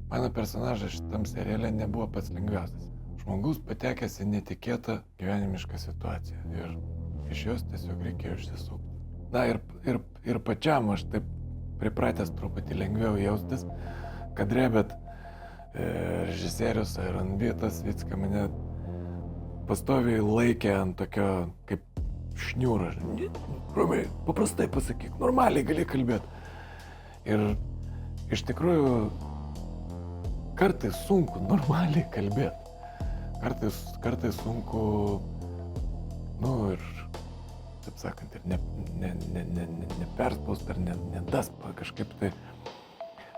Mano personažas šitam seriale nebuvo pats lengviausias. Žmogus patekęs į netikėtą gyvenimišką situaciją ir iš jos tiesiog reikėjo išsisukti. Na ir pačiam aš taip pripratęs truputį lengviau jaustis, kadre, bet režisierius Iron Vitas Vicka mane pastoviai laikė ant tokio kaip šniūro. Ramiai, paprastai pasakyk, normaliai gali kalbėti. Ir iš tikrųjų kartais sunku normaliai kalbėti. Kartais sunku, ir, taip sakant, ir neperspaust ar kažkaip tai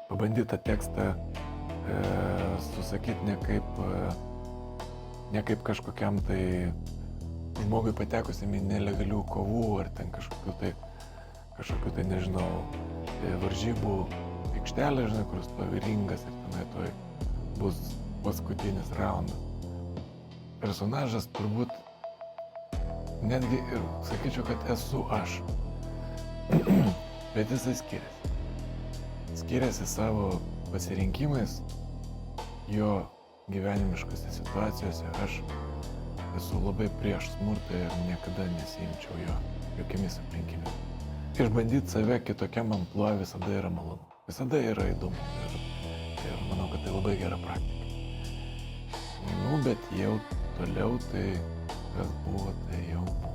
pabandyti tą tekstą susakyti ne kaip kažkokiam tai žmogui patekusiam į nelegalių kovų ar ten kažkokių tai, nežinau, varžybų aikštelė, žinai, kur stovi ringas ir tenai toj bus paskutinis raundas. Personažas turbūt netgi ir sakyčiau, kad esu aš. Bet jisai skiriasi. Skiriasi savo pasirinkimais, jo gyvenimiškose situacijose. Aš esu labai prieš smurtą ir niekada nesiimčiau jo jokiamis aplinkybėmis. Išbandyti save kitokiam amplua visada yra malonu. Visada yra įdomu ir manau, kad tai labai gera praktika. Bet jau toliau tai, kas buvo, tai jau buvo.